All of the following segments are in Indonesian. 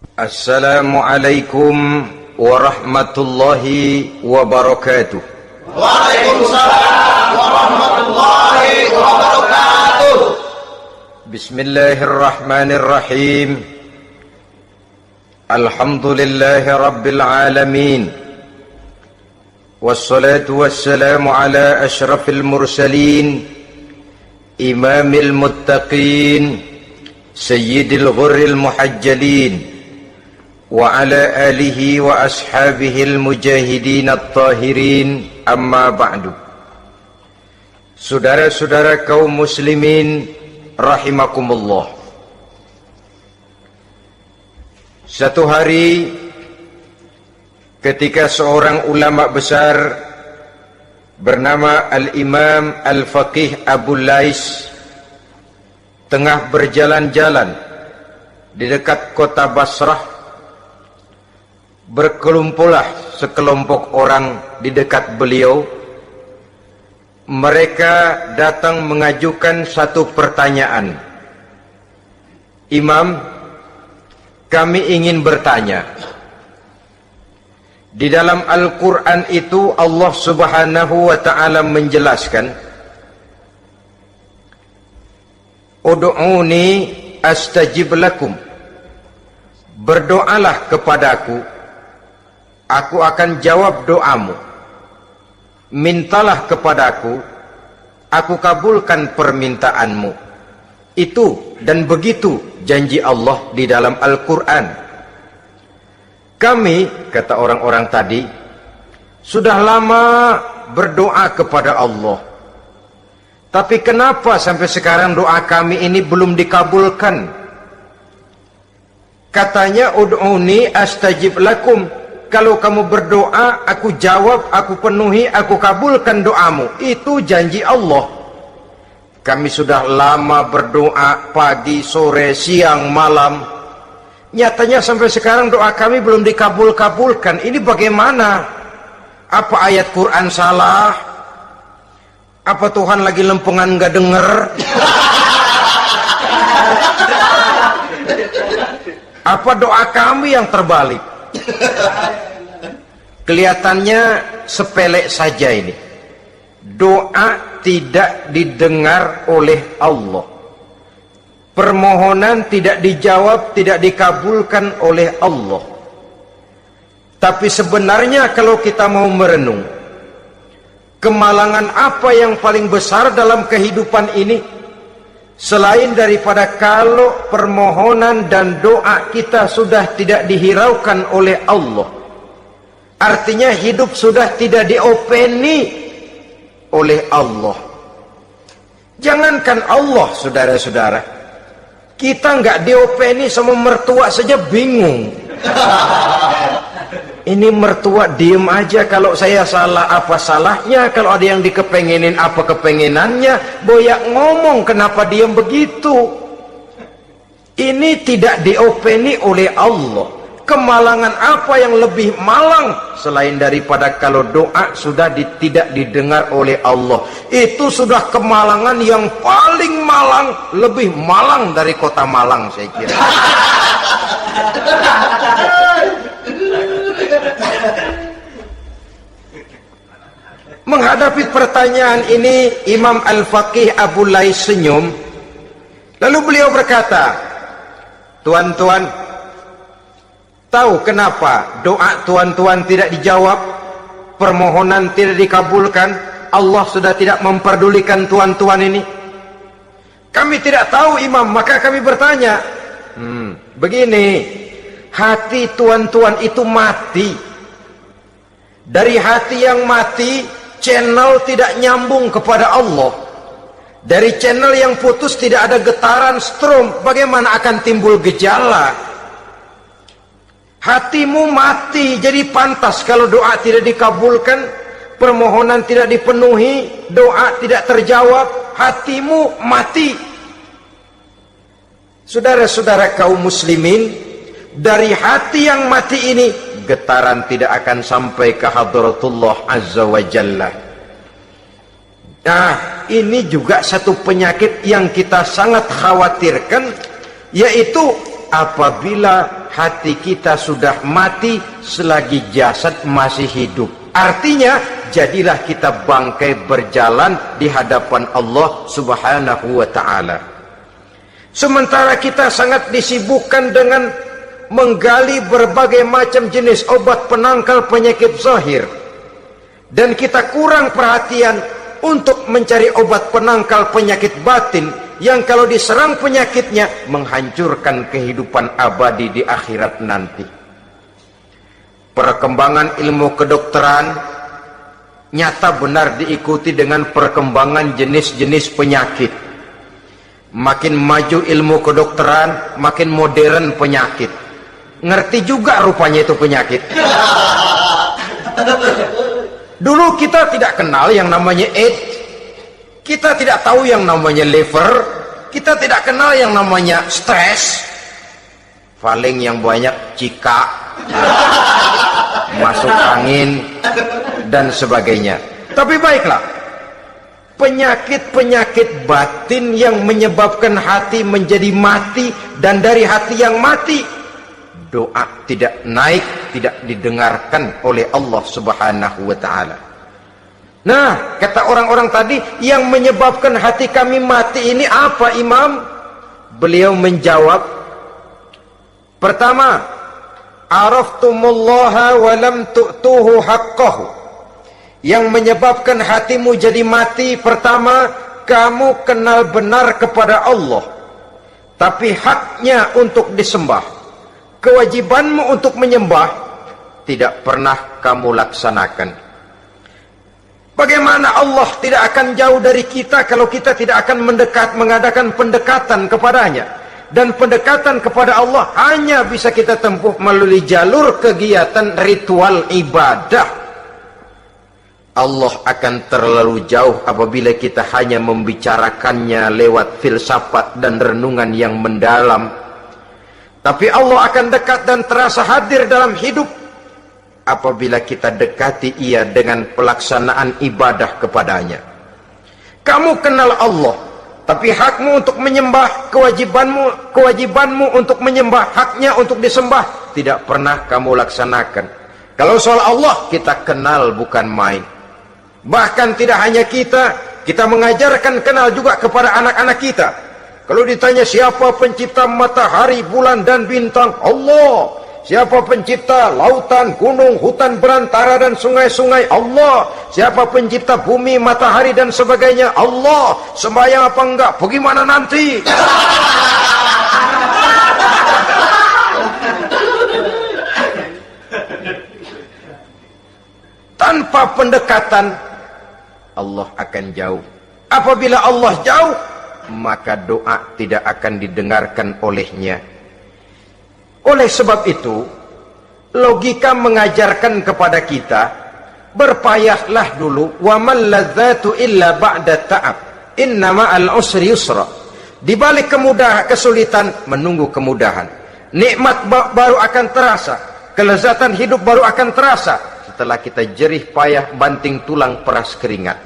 Assalamualaikum warahmatullahi wabarakatuh. Waalaikumsalam warahmatullahi wabarakatuh. Bismillahirrahmanirrahim. Alhamdulillahi rabbil alamin. Wassalatu wassalamu ala ashrafil mursalin, imamil muttaqin, sayyidil ghurril muhajjalin, wa ala alihi wa ashabihil mujahidin at-tahirin, amma ba'du. Saudara-saudara kaum muslimin rahimakumullah. Satu hari ketika seorang ulama besar bernama Al-Imam Al-Faqih Abu Lais tengah berjalan-jalan di dekat kota Basrah, berkelumpullah sekelompok orang di dekat beliau. Mereka datang mengajukan satu pertanyaan. Imam, kami ingin bertanya. Di dalam Al-Quran itu Allah Subhanahu wa ta'ala menjelaskan, Ud'uni astajib lakum. Berdoalah kepadaku, aku akan jawab doamu. Mintalah kepadaku, aku kabulkan permintaanmu. Itu dan begitu janji Allah di dalam Al-Quran. Kami, kata orang-orang tadi, sudah lama berdoa kepada Allah. Tapi kenapa sampai sekarang doa kami ini belum dikabulkan? Katanya, Ud'uni astajib lakum. Kalau kamu berdoa, aku jawab, aku penuhi, aku kabulkan doamu. Itu janji Allah. Kami sudah lama berdoa pagi, sore, siang, malam. Nyatanya sampai sekarang doa kami belum dikabul-kabulkan. Ini bagaimana? Apa ayat Quran salah? Apa Tuhan lagi lempengan gak denger? Apa doa kami yang terbalik? Kelihatannya sepele saja ini. Doa tidak didengar oleh Allah. Permohonan tidak dijawab, tidak dikabulkan oleh Allah. Tapi sebenarnya kalau kita mau merenung, kemalangan apa yang paling besar dalam kehidupan ini, selain daripada kalau permohonan dan doa kita sudah tidak dihiraukan oleh Allah. Artinya hidup sudah tidak diopeni oleh Allah. Jangankan Allah, saudara-saudara, kita nggak diopeni sama mertua saja bingung. Ini mertua diem aja, kalau saya salah apa salahnya, kalau ada yang dikepengenin apa kepengenannya, boyak ngomong kenapa diem begitu. Ini tidak diopeni oleh Allah. Kemalangan apa yang lebih malang selain daripada kalau doa sudah tidak didengar oleh Allah. Itu sudah kemalangan yang paling malang, lebih malang dari kota Malang saya kira. Menghadapi pertanyaan ini, Imam Al-Faqih Abu Lais senyum. Lalu beliau berkata, tuan-tuan, tahu kenapa doa tuan-tuan tidak dijawab, permohonan tidak dikabulkan? Allah sudah tidak memperdulikan tuan-tuan ini. Kami tidak tahu, Imam, maka kami bertanya. Begini, hati tuan-tuan itu mati. Dari hati yang mati, channel tidak nyambung kepada Allah. Dari channel yang putus tidak ada getaran strom, bagaimana akan timbul gejala? Hatimu mati, jadi pantas kalau doa tidak dikabulkan, permohonan tidak dipenuhi, doa tidak terjawab, hatimu mati. Saudara-saudara kaum muslimin, dari hati yang mati ini, getaran tidak akan sampai ke hadratullah azza wa jalla. Nah, ini juga satu penyakit yang kita sangat khawatirkan, yaitu apabila hati kita sudah mati selagi jasad masih hidup. Artinya, jadilah kita bangkai berjalan di hadapan Allah Subhanahu wa ta'ala. Sementara kita sangat disibukkan dengan menggali berbagai macam jenis obat penangkal penyakit zahir, dan kita kurang perhatian untuk mencari obat penangkal penyakit batin yang kalau diserang penyakitnya menghancurkan kehidupan abadi di akhirat nanti. Perkembangan ilmu kedokteran nyata benar diikuti dengan perkembangan jenis-jenis penyakit. Makin maju ilmu kedokteran, makin modern penyakit. Ngerti juga rupanya itu penyakit. Dulu kita tidak kenal yang namanya AIDS, kita tidak tahu yang namanya liver, kita tidak kenal yang namanya stres. Paling yang banyak cika, masuk angin, dan sebagainya. Tapi baiklah, penyakit-penyakit batin yang menyebabkan hati menjadi mati, dan dari hati yang mati, doa tidak naik, tidak didengarkan oleh Allah Subhanahu wa ta'ala. Nah, kata orang-orang tadi, yang menyebabkan hati kami mati ini apa, Imam? Beliau menjawab, pertama, araftumullaha wa lam tu'tuhu haqqahu. Yang menyebabkan hatimu jadi mati, pertama, kamu kenal benar kepada Allah, tapi haknya untuk disembah, kewajibanmu untuk menyembah, tidak pernah kamu laksanakan. Bagaimana Allah tidak akan jauh dari kita kalau kita tidak akan mengadakan pendekatan kepadanya? Dan pendekatan kepada Allah hanya bisa kita tempuh melalui jalur kegiatan ritual ibadah. Allah akan terlalu jauh apabila kita hanya membicarakannya lewat filsafat dan renungan yang mendalam. Tapi Allah akan dekat dan terasa hadir dalam hidup apabila kita dekati ia dengan pelaksanaan ibadah kepadanya. Kamu kenal Allah, tapi hakmu untuk menyembah, kewajibanmu untuk menyembah, haknya untuk disembah, tidak pernah kamu laksanakan. Kalau soal Allah, kita kenal bukan main. Bahkan tidak hanya kita mengajarkan kenal juga kepada anak-anak kita. Kalau ditanya siapa pencipta matahari, bulan dan bintang, Allah. Siapa pencipta lautan, gunung, hutan belantara dan sungai-sungai, Allah. Siapa pencipta bumi, matahari dan sebagainya, Allah. Sembahyang apa enggak? Bagaimana nanti? Tanpa pendekatan, Allah akan jauh. Apabila Allah jauh, maka doa tidak akan didengarkan olehnya. Oleh sebab itu, logika mengajarkan kepada kita, berpayahlah dulu, wa mal ladzatu illa ba'da ta'ab, inna ma'al usri yusra. Di balik kesulitan menunggu kemudahan. Nikmat baru akan terasa, kelezatan hidup baru akan terasa setelah kita jerih payah banting tulang peras keringat.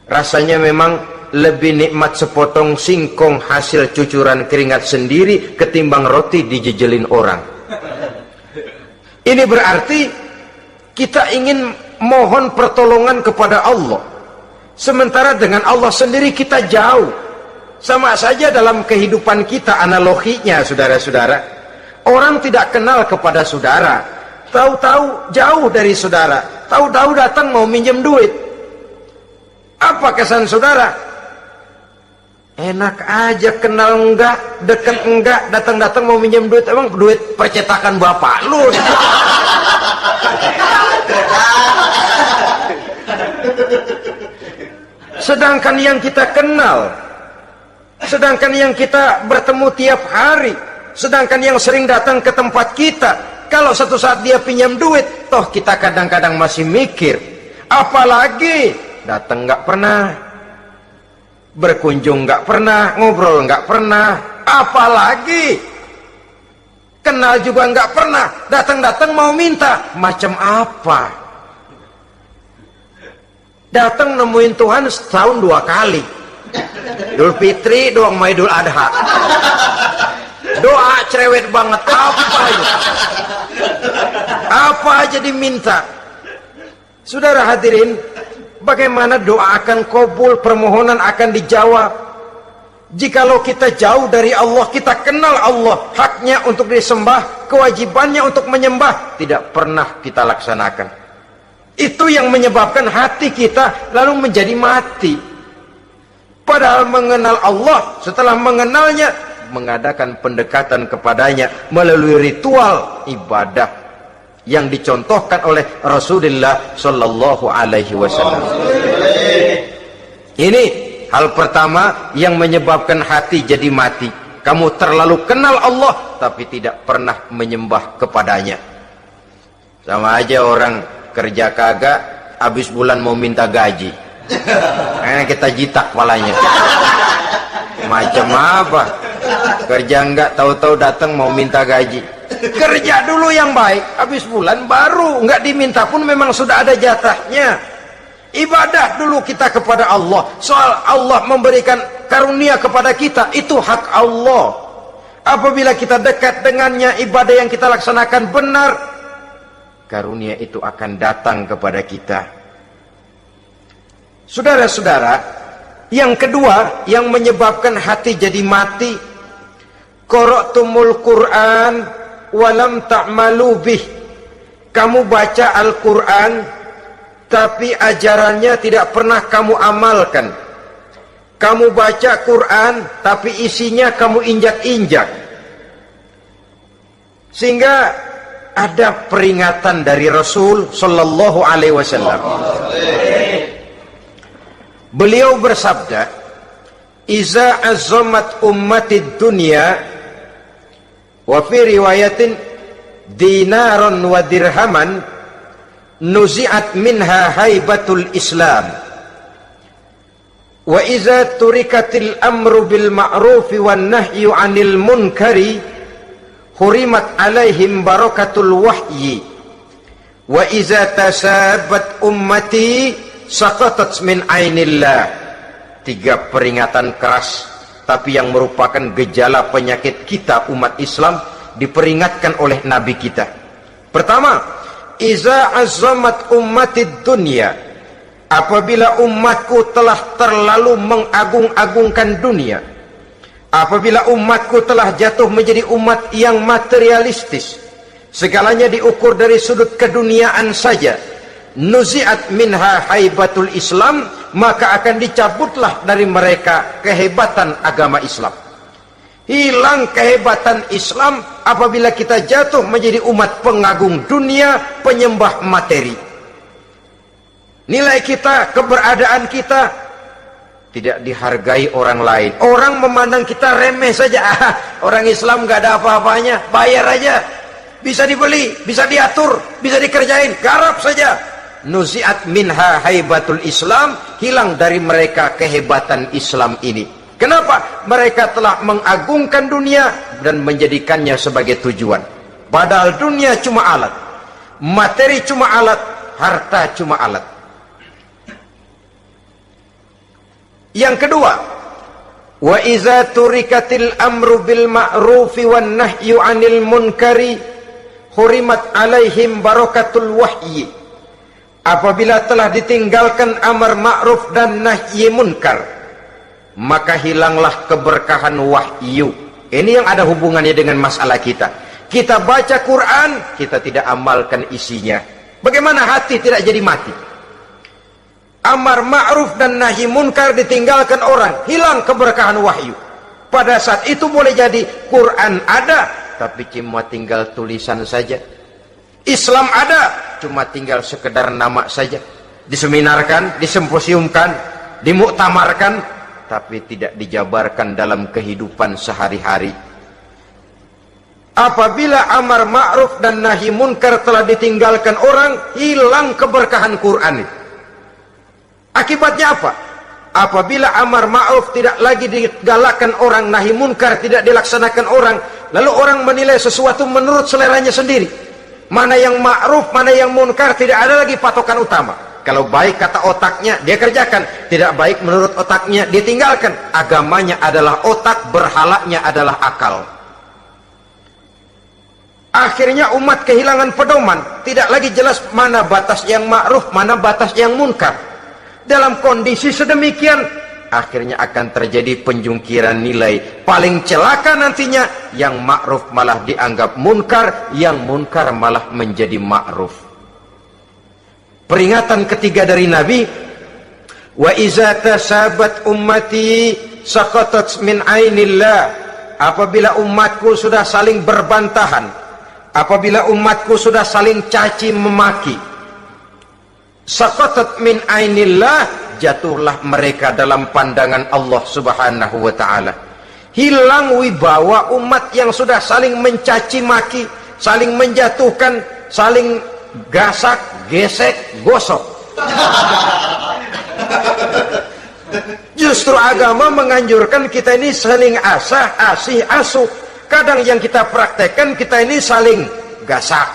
Rasanya memang lebih nikmat sepotong singkong hasil cucuran keringat sendiri ketimbang roti dijejelin orang. Ini berarti kita ingin mohon pertolongan kepada Allah, sementara dengan Allah sendiri kita jauh. Sama saja dalam kehidupan kita analoginya, saudara-saudara. Orang tidak kenal kepada saudara, tahu-tahu jauh dari saudara, tahu-tahu datang mau minjem duit. Apa kesan saudara? Enak aja, kenal enggak, deket enggak, datang-datang mau minjem duit. Emang duit percetakan bapak lu? Sedangkan yang kita kenal, sedangkan yang kita bertemu tiap hari, sedangkan yang sering datang ke tempat kita, kalau satu saat dia pinjam duit, toh kita kadang-kadang masih mikir. Apalagi datang nggak pernah, berkunjung nggak pernah, ngobrol nggak pernah, apalagi kenal juga nggak pernah, datang-datang mau minta. Macam apa? Datang nemuin Tuhan setahun 2 kali, Idul Fitri doang sama Idul Adha. Doa cerewet banget. Apa itu? Apa aja diminta. Saudara hadirin, bagaimana doa akan kabul, permohonan akan dijawab? Jikalau kita jauh dari Allah, kita kenal Allah, haknya untuk disembah, kewajibannya untuk menyembah, tidak pernah kita laksanakan. Itu yang menyebabkan hati kita lalu menjadi mati. Padahal mengenal Allah, setelah mengenalnya, mengadakan pendekatan kepadanya melalui ritual ibadah yang dicontohkan oleh Rasulullah Shallallahu Alaihi Wasallam. Ini hal pertama yang menyebabkan hati jadi mati. Kamu terlalu kenal Allah tapi tidak pernah menyembah kepadanya. Sama aja orang kerja kagak, habis bulan mau minta gaji. Karena kita jitak kepalanya. Macam apa? Kerja enggak, tahu-tahu datang mau minta gaji. Kerja dulu yang baik, habis bulan baru enggak diminta pun memang sudah ada jatahnya. Ibadah dulu kita kepada Allah. Soal Allah memberikan karunia kepada kita, itu hak Allah. Apabila kita dekat dengannya, ibadah yang kita laksanakan benar, karunia itu akan datang kepada kita. Saudara-saudara, yang kedua yang menyebabkan hati jadi mati, qara'tumul Qur'an walam ta'malu bih. Kamu baca Al-Qur'an tapi ajarannya tidak pernah kamu amalkan. Kamu baca Quran tapi isinya kamu injak-injak. Sehingga ada peringatan dari Rasul sallallahu alaihi wasallam. Beliau bersabda, "Iza azzamat ummatid dunya wa fi riwayatin dinaron wa dirhaman nuzi'at minha haibatul Islam. Wa iza turikatil amru bil ma'rufi wan nahyu 'anil munkari hurimat 'alaihim barakatul wahyi. Wa iza tasabat ummati saqatat min ainillah." Tiga peringatan keras tapi yang merupakan gejala penyakit kita umat Islam diperingatkan oleh Nabi kita. Pertama, iza azzamat ummatid dunya, apabila umatku telah terlalu mengagung-agungkan dunia, apabila umatku telah jatuh menjadi umat yang materialistis, segalanya diukur dari sudut keduniaan saja, nuzi'at minha haibatul Islam, maka akan dicabutlah dari mereka kehebatan agama Islam. Hilang kehebatan Islam apabila kita jatuh menjadi umat pengagung dunia, penyembah materi. Nilai kita, keberadaan kita tidak dihargai orang lain. Orang memandang kita remeh saja. Orang Islam gak ada apa-apanya, bayar aja. Bisa dibeli, bisa diatur, bisa dikerjain, garap saja. Nuzi'at minha haibatul Islam, hilang dari mereka kehebatan Islam ini. Kenapa? Mereka telah mengagungkan dunia dan menjadikannya sebagai tujuan. Padahal dunia cuma alat, materi cuma alat, harta cuma alat. Yang kedua, wa iza turikatil amru bil ma'rufi wan nahyu 'anil munkari hurimat 'alaihim barakatul wahyi. Apabila telah ditinggalkan amar ma'ruf dan nahi munkar, maka hilanglah keberkahan wahyu. Ini yang ada hubungannya dengan masalah kita. Kita baca Quran, kita tidak amalkan isinya. Bagaimana hati tidak jadi mati? Amar ma'ruf dan nahi munkar ditinggalkan orang, hilang keberkahan wahyu. Pada saat itu boleh jadi Quran ada, tapi cuma tinggal tulisan saja. Islam ada, cuma tinggal sekedar nama saja. Diseminarkan, disimposiumkan, dimuktamarkan, tapi tidak dijabarkan dalam kehidupan sehari-hari. Apabila amar ma'ruf dan nahi munkar telah ditinggalkan orang, hilang keberkahan Quran. Akibatnya apa? Apabila amar ma'ruf tidak lagi digalakkan orang, nahi munkar tidak dilaksanakan orang, lalu orang menilai sesuatu menurut seleranya sendiri. Mana yang ma'ruf, mana yang munkar, tidak ada lagi patokan utama. Kalau baik kata otaknya, dia kerjakan. Tidak baik menurut otaknya, dia tinggalkan. Agamanya adalah otak, berhalanya adalah akal. Akhirnya umat kehilangan pedoman, tidak lagi jelas mana batas yang ma'ruf, mana batas yang munkar. Dalam kondisi sedemikian, akhirnya akan terjadi penjungkiran nilai. Paling celaka nantinya, yang ma'ruf malah dianggap munkar, yang munkar malah menjadi ma'ruf. Peringatan ketiga dari Nabi, wa iza tasabat ummati saqatat min ainillah. Apabila umatku sudah saling berbantahan, apabila umatku sudah saling caci memaki, saqatat min ainillah, jatuhlah mereka dalam pandangan Allah Subhanahu wa ta'ala. Hilang wibawa umat yang sudah saling mencaci maki, saling menjatuhkan, saling gasak, gesek, gosok. Justru agama menganjurkan kita ini saling asah, asih, asuh. Kadang yang kita praktekkan, kita ini saling gasak.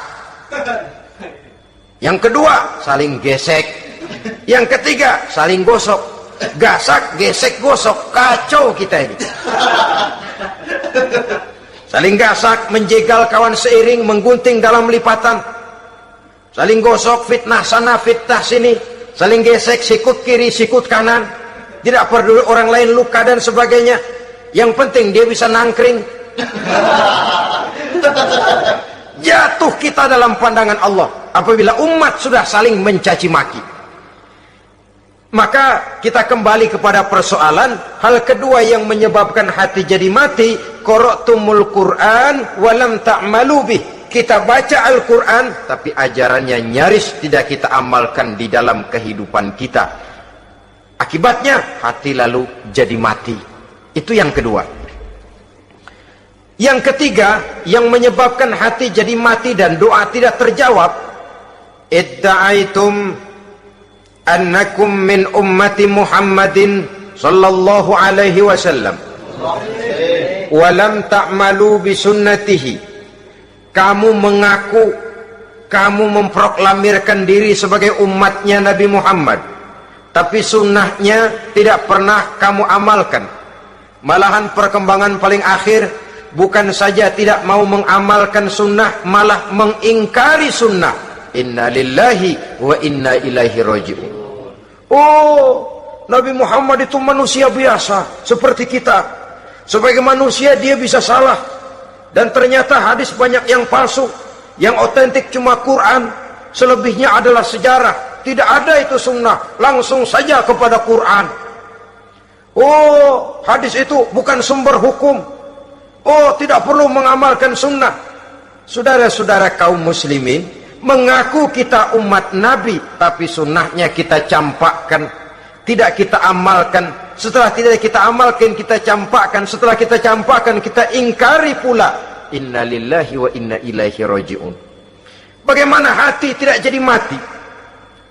Yang kedua, saling gesek. Yang ketiga, saling gosok. Gasak, gesek, gosok. Kacau kita ini. Saling gasak, menjegal kawan seiring, menggunting dalam lipatan. Saling gosok, fitnah sana, fitnah sini. Saling gesek, sikut kiri, sikut kanan. Tidak peduli orang lain luka dan sebagainya. Yang penting dia bisa nangkring. Jatuh kita dalam pandangan Allah apabila umat sudah saling mencaci maki. Maka kita kembali kepada persoalan, hal kedua yang menyebabkan hati jadi mati, qara'tumul Qur'an walam ta'malu bih. Kita baca Al-Quran tapi ajarannya nyaris tidak kita amalkan di dalam kehidupan kita. Akibatnya hati lalu jadi mati. Itu yang kedua. Yang ketiga yang menyebabkan hati jadi mati dan doa tidak terjawab, idda'aitum annakum min ummati Muhammadin sallallahu alaihi wasallam wa lam ta'malu bi sunnatihi. Kamu mengaku, kamu memproklamirkan diri sebagai umatnya Nabi Muhammad, tapi sunnahnya tidak pernah kamu amalkan. Malahan perkembangan paling akhir, bukan saja tidak mau mengamalkan sunnah, malah mengingkari sunnah. Inna lillahi wa inna ilaihi raji'un. Oh, Nabi Muhammad itu manusia biasa seperti kita. Sebagai manusia dia bisa salah. Dan ternyata hadis banyak yang palsu. Yang otentik cuma Quran. Selebihnya adalah sejarah. Tidak ada itu sunnah. Langsung saja kepada Quran. Oh, hadis itu bukan sumber hukum. Oh, tidak perlu mengamalkan sunnah. Saudara-saudara kaum muslimin, mengaku kita umat Nabi, tapi sunnahnya kita campakkan, tidak kita amalkan. Setelah tidak kita amalkan, kita campakkan. Setelah kita campakkan, kita ingkari pula. Inna lillahi wa inna ilaihi raji'un. Bagaimana hati tidak jadi mati?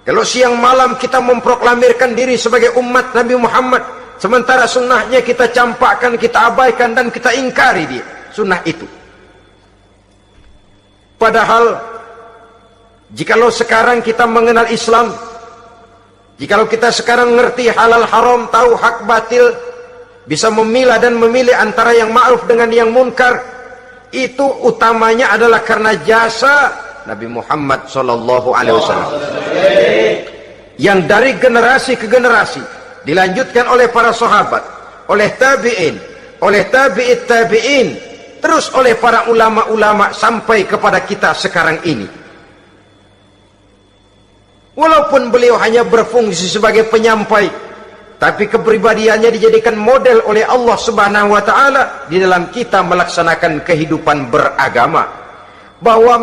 Kalau siang malam kita memproklamirkan diri sebagai umat Nabi Muhammad, sementara sunnahnya kita campakkan, kita abaikan, dan kita ingkari dia, sunnah itu. Padahal jikalau sekarang kita mengenal Islam, jikalau kita sekarang ngerti halal haram, tahu hak batil, bisa memilah dan memilih antara yang ma'ruf dengan yang munkar, itu utamanya adalah karena jasa Nabi Muhammad SAW, yang dari generasi ke generasi dilanjutkan oleh para sahabat, oleh tabi'in, oleh tabi'it tabi'in, terus oleh para ulama-ulama sampai kepada kita sekarang ini. Walaupun beliau hanya berfungsi sebagai penyampai, tapi kepribadiannya dijadikan model oleh Allah Subhanahu wa ta'ala di dalam kita melaksanakan kehidupan beragama. Bahwa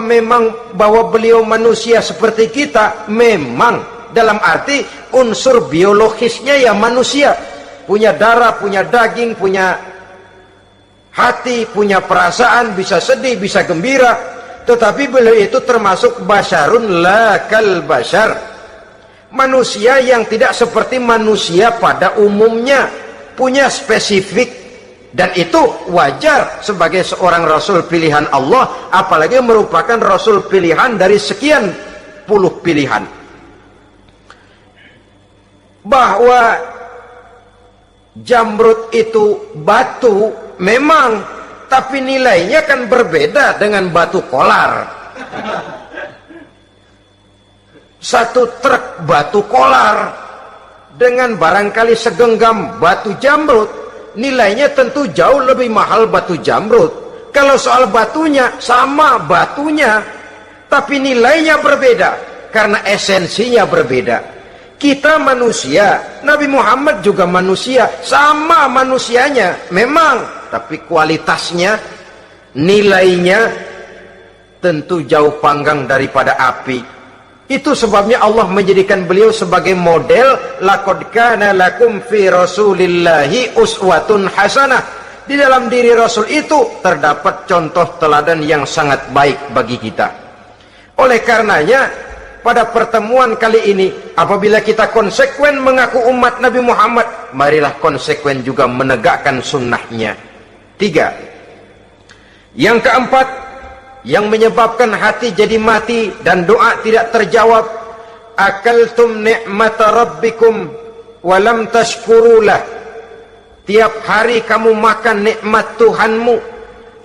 beliau manusia seperti kita, memang dalam arti unsur biologisnya ya manusia, punya darah, punya daging, punya hati, punya perasaan, bisa sedih, bisa gembira. Tetapi beliau itu termasuk basyarun la kal basyar, manusia yang tidak seperti manusia pada umumnya, punya spesifik. Dan itu wajar sebagai seorang Rasul pilihan Allah, apalagi merupakan Rasul pilihan dari sekian puluh pilihan. Bahwa Jamrud itu batu memang, tapi nilainya kan berbeda dengan batu kolar. Satu truk batu kolar dengan barangkali segenggam batu jamrut, nilainya tentu jauh lebih mahal batu jamrut. Kalau soal batunya, sama batunya, tapi nilainya berbeda karena esensinya berbeda. Kita manusia, Nabi Muhammad juga manusia, sama manusianya memang, tapi kualitasnya, nilainya tentu jauh panggang daripada api. Itu sebabnya Allah menjadikan beliau sebagai model. Laqad kana lakum fi rasulillahi uswatun hasanah. Di dalam diri Rasul itu terdapat contoh teladan yang sangat baik bagi kita. Oleh karenanya, pada pertemuan kali ini, apabila kita konsekuen mengaku umat Nabi Muhammad, marilah konsekuen juga menegakkan sunnahnya. 3. Yang keempat, yang menyebabkan hati jadi mati dan doa tidak terjawab, akaltum ni'mata rabbikum walam tashkurulah. Tiap hari kamu makan nikmat Tuhanmu,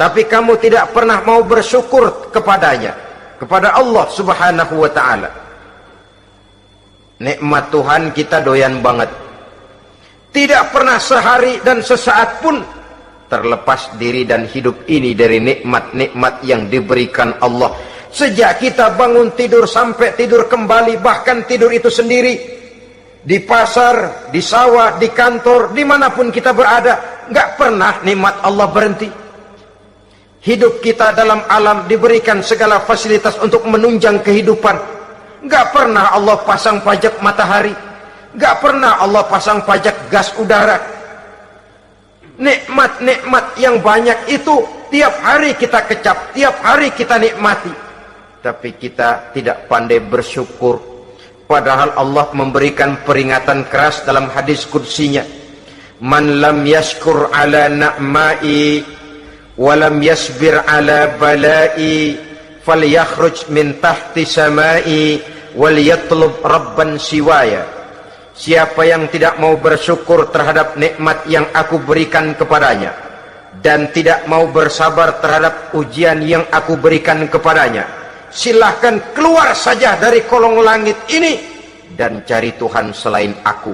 tapi kamu tidak pernah mau bersyukur kepadanya, kepada Allah subhanahu wa ta'ala. Nikmat Tuhan kita doyan banget, tidak pernah sehari dan sesaat pun terlepas diri dan hidup ini dari nikmat-nikmat yang diberikan Allah. Sejak kita bangun tidur sampai tidur kembali, bahkan tidur itu sendiri, di pasar, di sawah, di kantor, dimanapun kita berada, nggak pernah nikmat Allah berhenti. Hidup kita dalam alam diberikan segala fasilitas untuk menunjang kehidupan. Nggak pernah Allah pasang pajak matahari, nggak pernah Allah pasang pajak gas udara. Nikmat-nikmat yang banyak itu tiap hari kita kecap, tiap hari kita nikmati, tapi kita tidak pandai bersyukur. Padahal Allah memberikan peringatan keras dalam hadis qudsinya, man lam yashkur ala na'mai walam yasbir ala balai falyakhruj min tahti samai wal yatlub rabban siwaya. Siapa yang tidak mau bersyukur terhadap nikmat yang aku berikan kepadanya dan tidak mau bersabar terhadap ujian yang aku berikan kepadanya, silahkan keluar saja dari kolong langit ini dan cari Tuhan selain aku.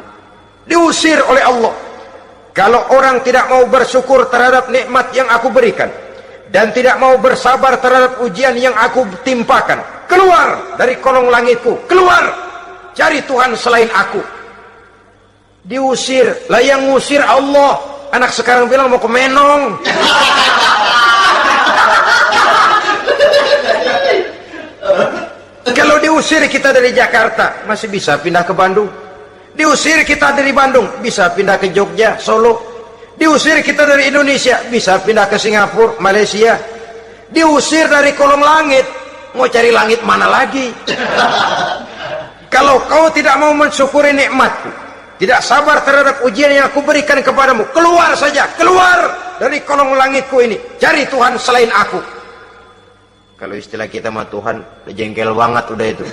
Diusir oleh Allah. Kalau orang tidak mau bersyukur terhadap nikmat yang aku berikan dan tidak mau bersabar terhadap ujian yang aku timpakan, keluar dari kolong langitku, keluar, cari Tuhan selain aku. Diusir. Lah yang ngusir Allah. Anak sekarang bilang mau ke Menong. Kalau diusir kita dari Jakarta, masih bisa pindah ke Bandung. Diusir kita dari Bandung, bisa pindah ke Jogja, Solo. Diusir kita dari Indonesia, bisa pindah ke Singapura, Malaysia. Diusir dari kolong langit, mau cari langit mana lagi? Kalau kau tidak mau mensyukuri nikmatku, tidak sabar terhadap ujian yang aku berikan kepadamu, keluar saja, keluar dari kolong langitku ini, cari Tuhan selain aku. Kalau istilah kita mah Tuhan, jengkel banget udah itu.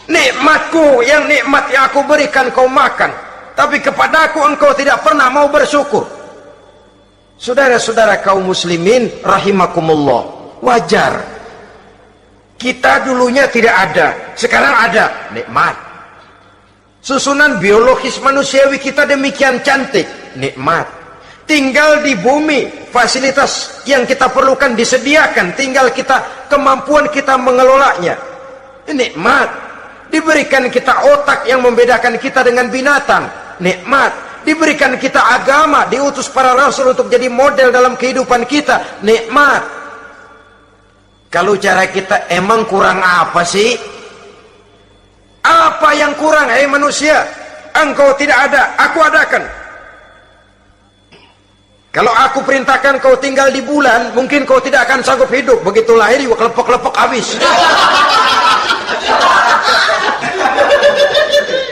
Nikmatku, yang nikmat yang aku berikan kau makan, tapi kepadaku engkau tidak pernah mau bersyukur. Saudara-saudara kaum muslimin rahimakumullah, wajar. Kita dulunya tidak ada, sekarang ada, nikmat. Susunan biologis manusiawi kita demikian cantik, nikmat. Tinggal di bumi, fasilitas yang kita perlukan disediakan, tinggal kita, kemampuan kita mengelolanya, nikmat. Diberikan kita otak yang membedakan kita dengan binatang, nikmat. Diberikan kita agama, diutus para rasul untuk jadi model dalam kehidupan kita, nikmat. Kalau cara kita emang kurang apa sih? Apa yang kurang, hei manusia? Engkau tidak ada, aku adakan. Kalau aku perintahkan kau tinggal di bulan, mungkin kau tidak akan sanggup hidup. Begitu lahir, kelepek-kelepek habis.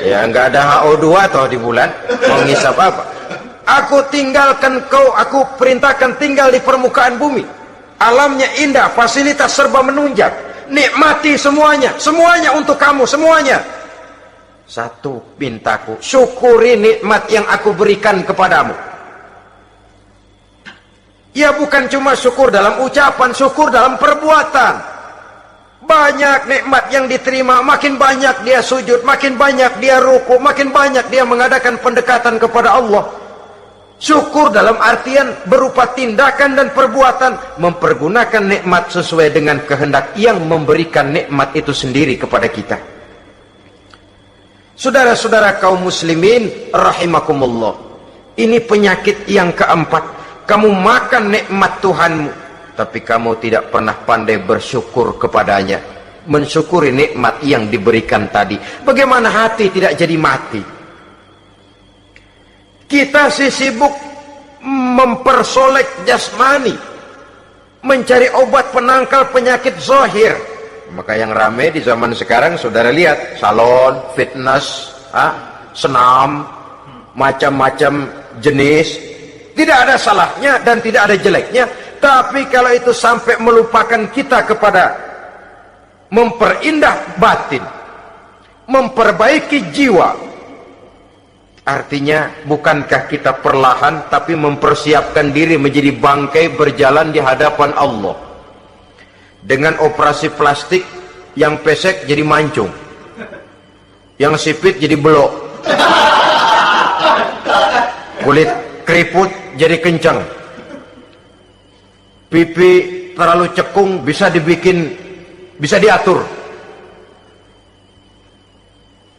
Ya nggak ada HO2 toh di bulan, mau ngisap apa? Aku tinggalkan kau, aku perintahkan tinggal di permukaan bumi. Alamnya indah, fasilitas serba menunjang, nikmati semuanya, semuanya untuk kamu, semuanya. Satu pintaku, syukuri nikmat yang aku berikan kepadamu. Ya bukan cuma syukur dalam ucapan, syukur dalam perbuatan. Banyak nikmat yang diterima, makin banyak dia sujud, makin banyak dia ruku, makin banyak dia mengadakan pendekatan kepada Allah. Syukur dalam artian berupa tindakan dan perbuatan, mempergunakan nikmat sesuai dengan kehendak yang memberikan nikmat itu sendiri kepada kita. Saudara-saudara kaum muslimin rahimakumullah, ini penyakit yang keempat. Kamu makan nikmat Tuhanmu, tapi kamu tidak pernah pandai bersyukur kepadanya, mensyukuri nikmat yang diberikan tadi. Bagaimana hati tidak jadi mati? Kita sibuk mempersolek jasmani, mencari obat penangkal penyakit zahir. Maka yang ramai di zaman sekarang, saudara lihat, salon, fitness, senam, macam-macam jenis. Tidak ada salahnya dan tidak ada jeleknya. Tapi kalau itu sampai melupakan kita kepada memperindah batin, memperbaiki jiwa, artinya bukankah kita perlahan tapi mempersiapkan diri menjadi bangkai berjalan di hadapan Allah? Dengan operasi plastik, yang pesek jadi mancung, yang sipit jadi belok, kulit keriput jadi kencang, pipi terlalu cekung bisa diatur.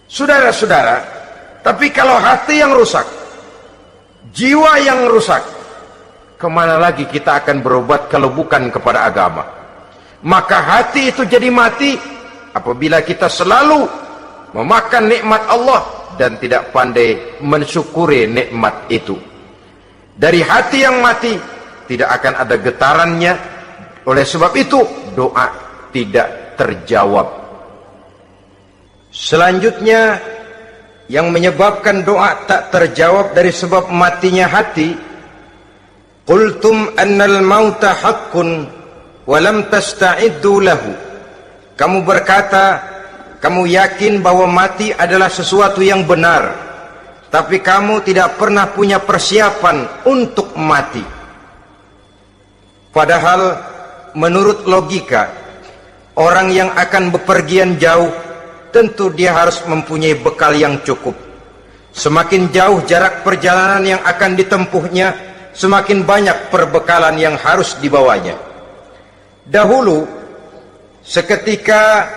Saudara-saudara, tapi kalau hati yang rusak, jiwa yang rusak, kemana lagi kita akan berobat kalau bukan kepada agama? Maka hati itu jadi mati apabila kita selalu memakan nikmat Allah dan tidak pandai mensyukuri nikmat itu. Dari hati yang mati tidak akan ada getarannya. Oleh sebab itu doa tidak terjawab. Selanjutnya yang menyebabkan doa tak terjawab dari sebab matinya hati, qultum annal mauta haqqun wa lam tasta'iddu lahu. Kamu berkata, kamu yakin bahwa mati adalah sesuatu yang benar, tapi kamu tidak pernah punya persiapan untuk mati. Padahal menurut logika, orang yang akan bepergian jauh tentu dia harus mempunyai bekal yang cukup. Semakin jauh jarak perjalanan yang akan ditempuhnya, semakin banyak perbekalan yang harus dibawanya. Dahulu, seketika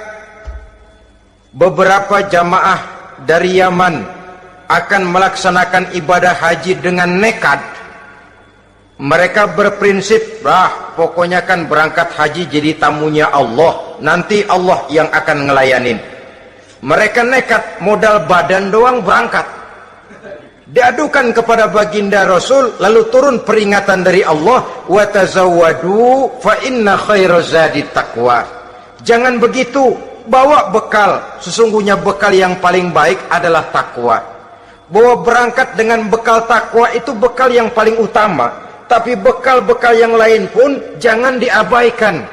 beberapa jamaah dari Yaman akan melaksanakan ibadah haji dengan nekat. Mereka berprinsip, pokoknya kan berangkat haji jadi tamunya Allah, nanti Allah yang akan ngelayanin. Mereka nekat, modal badan doang berangkat. Diadukan kepada baginda Rasul, lalu turun peringatan dari Allah, wa tazawwadu fa inna khairaz zadi taqwa. Jangan begitu, bawa bekal, sesungguhnya bekal yang paling baik adalah takwa. Bahwa berangkat dengan bekal takwa itu bekal yang paling utama, tapi bekal-bekal yang lain pun jangan diabaikan.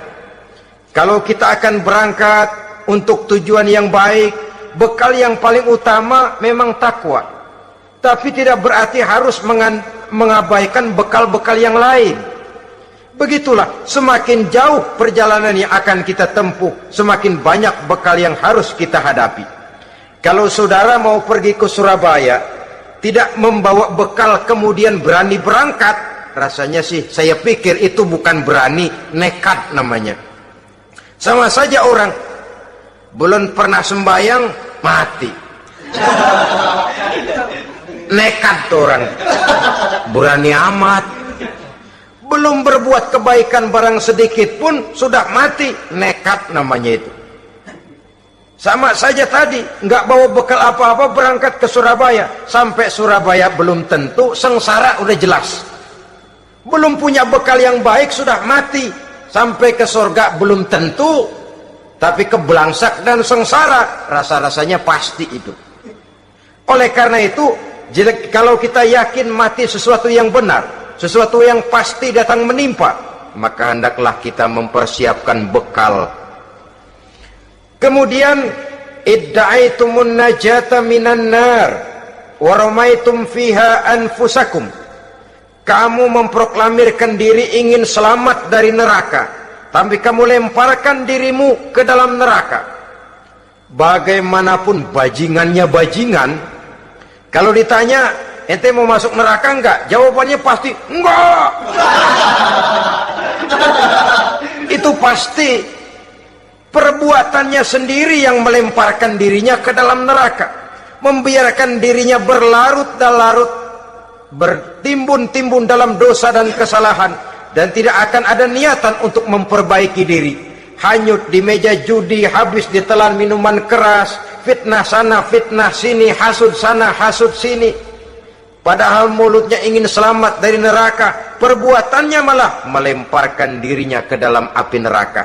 Kalau kita akan berangkat untuk tujuan yang baik, bekal yang paling utama memang takwa, tapi tidak berarti harus mengabaikan bekal-bekal yang lain. Begitulah, semakin jauh perjalanan yang akan kita tempuh, semakin banyak bekal yang harus kita hadapi. Kalau saudara mau pergi ke Surabaya, tidak membawa bekal kemudian berani berangkat, rasanya sih saya pikir itu bukan berani, nekat namanya. Sama saja orang belum pernah sembahyang mati, nekat tuh orang, berani amat. Belum berbuat kebaikan barang sedikit pun sudah mati, nekat namanya itu. Sama saja tadi, nggak bawa bekal apa-apa berangkat ke Surabaya. Sampai Surabaya belum tentu, sengsara udah jelas. Belum punya bekal yang baik sudah mati. Sampai ke surga belum tentu, tapi kebelangsak dan sengsara rasa-rasanya pasti itu. Oleh karena itu, kalau kita yakin mati sesuatu yang benar, sesuatu yang pasti datang menimpa, maka hendaklah kita mempersiapkan bekal. Kemudian idda'aitumun najata minan nar wa ramaitum fiha anfusakum. Kamu memproklamirkan diri ingin selamat dari neraka, tapi kamu lemparkan dirimu ke dalam neraka. Bagaimanapun bajingannya bajingan, kalau ditanya, ente mau masuk neraka enggak? Jawabannya pasti enggak. Itu pasti perbuatannya sendiri yang melemparkan dirinya ke dalam neraka, membiarkan dirinya berlarut-larut, bertimbun-timbun dalam dosa dan kesalahan, dan tidak akan ada niatan untuk memperbaiki diri. Hanyut di meja judi, habis ditelan minuman keras, fitnah sana, fitnah sini, hasud sana, hasud sini. Padahal mulutnya ingin selamat dari neraka, perbuatannya malah melemparkan dirinya ke dalam api neraka.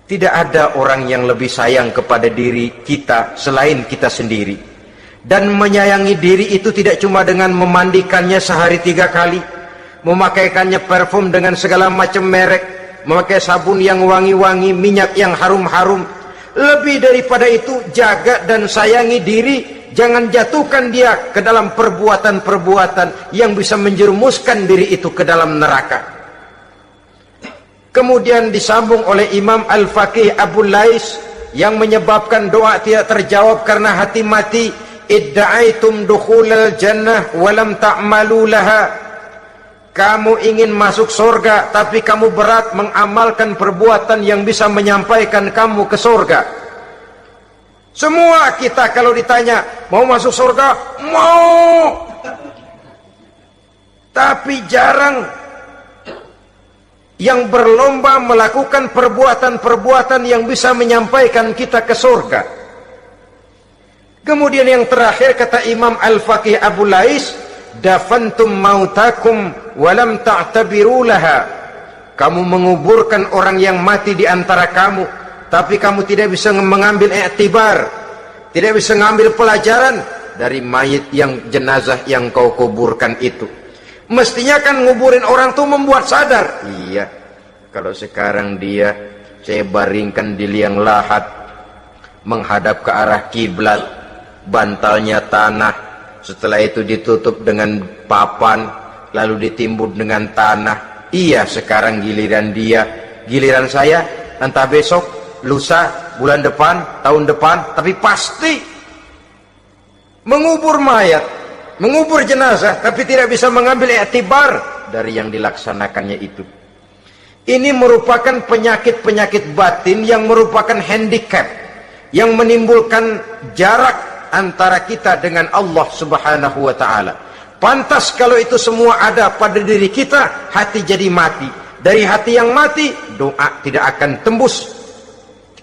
Tidak ada orang yang lebih sayang kepada diri kita selain kita sendiri. Dan menyayangi diri itu tidak cuma dengan memandikannya sehari 3 kali, memakaikannya parfum dengan segala macam merek, memakai sabun yang wangi-wangi, minyak yang harum-harum. Lebih daripada itu, jaga dan sayangi diri. Jangan jatuhkan dia ke dalam perbuatan-perbuatan yang bisa menjerumuskan diri itu ke dalam neraka. Kemudian disambung oleh Imam Al-Faqih Abu Lais yang menyebabkan doa tidak terjawab karena hati mati. Idda'aitum dukhulal jannah walam ta'malu laha. Kamu ingin masuk surga, tapi kamu berat mengamalkan perbuatan yang bisa menyampaikan kamu ke surga. Semua kita kalau ditanya, mau masuk surga? Mau. Tapi jarang yang berlomba melakukan perbuatan-perbuatan yang bisa menyampaikan kita ke surga. Kemudian yang terakhir kata Imam Al-Faqih Abu Lais, dafantum mautakum walam ta'tabiru laha. Kamu menguburkan orang yang mati di antara kamu, tapi kamu tidak bisa mengambil iktibar, tidak bisa mengambil pelajaran dari mayit yang jenazah yang kau kuburkan itu. Mestinya kan nguburin orang tuh membuat sadar. Iya, kalau sekarang dia saya baringkan di liang lahat menghadap ke arah kiblat, bantalnya tanah, setelah itu ditutup dengan papan, lalu ditimbun dengan tanah. Iya, sekarang giliran dia, giliran saya, entah besok, lusa, bulan depan, tahun depan, tapi pasti mengubur mayat, mengubur jenazah, tapi tidak bisa mengambil iktibar dari yang dilaksanakannya itu. Ini merupakan penyakit-penyakit batin yang merupakan handicap, yang menimbulkan jarak antara kita dengan Allah Subhanahu wa ta'ala. Pantas kalau itu semua ada pada diri kita, hati jadi mati. Dari hati yang mati, doa tidak akan tembus.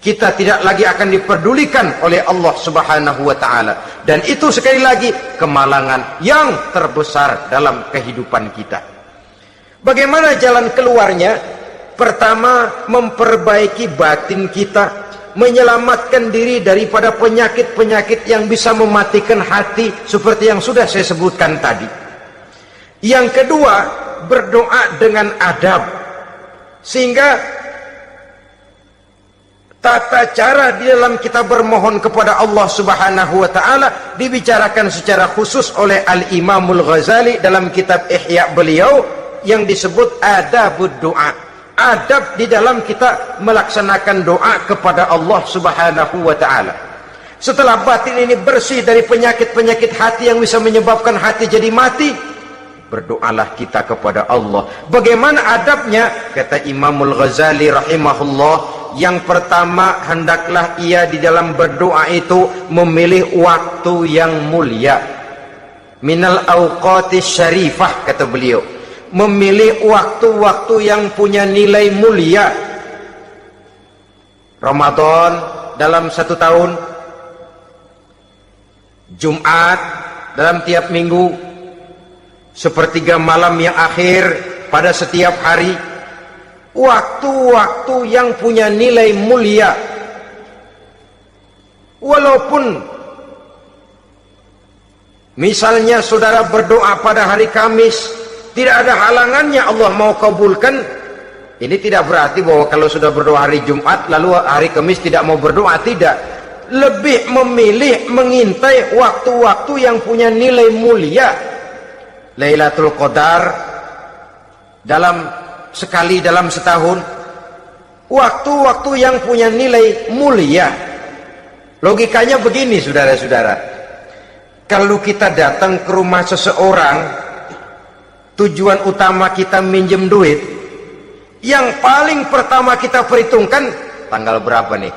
Kita tidak lagi akan diperdulikan oleh Allah Subhanahu wa ta'ala. Dan itu sekali lagi kemalangan yang terbesar dalam kehidupan kita. Bagaimana jalan keluarnya? Pertama, memperbaiki batin kita, menyelamatkan diri daripada penyakit-penyakit yang bisa mematikan hati seperti yang sudah saya sebutkan tadi. Yang kedua, berdoa dengan adab, sehingga tata cara di dalam kita bermohon kepada Allah Subhanahu wa ta'ala dibicarakan secara khusus oleh Al-Imamul Ghazali dalam kitab Ihya beliau yang disebut adabud doa. Adab di dalam kita melaksanakan doa kepada Allah Subhanahu wa ta'ala. Setelah batin ini bersih dari penyakit-penyakit hati yang bisa menyebabkan hati jadi mati, berdoalah kita kepada Allah. Bagaimana adabnya? Kata Imamul Ghazali rahimahullah, yang pertama, hendaklah ia di dalam berdoa itu memilih waktu yang mulia. Minal awqatis syarifah, kata beliau. Memilih waktu-waktu yang punya nilai mulia. Ramadan dalam 1 tahun, Jumat dalam tiap minggu, sepertiga malam yang akhir pada setiap hari. Waktu-waktu yang punya nilai mulia. Walaupun misalnya saudara berdoa pada hari Kamis, tidak ada halangannya Allah mau kabulkan. Ini tidak berarti bahwa kalau sudah berdoa hari Jumat lalu hari Kamis tidak mau berdoa, tidak. Lebih memilih mengintai waktu-waktu yang punya nilai mulia. Lailatul Qadar sekali dalam setahun. Waktu-waktu yang punya nilai mulia. Logikanya begini, saudara-saudara. Kalau kita datang ke rumah seseorang, tujuan utama kita minjem duit, yang paling pertama kita perhitungkan tanggal berapa nih?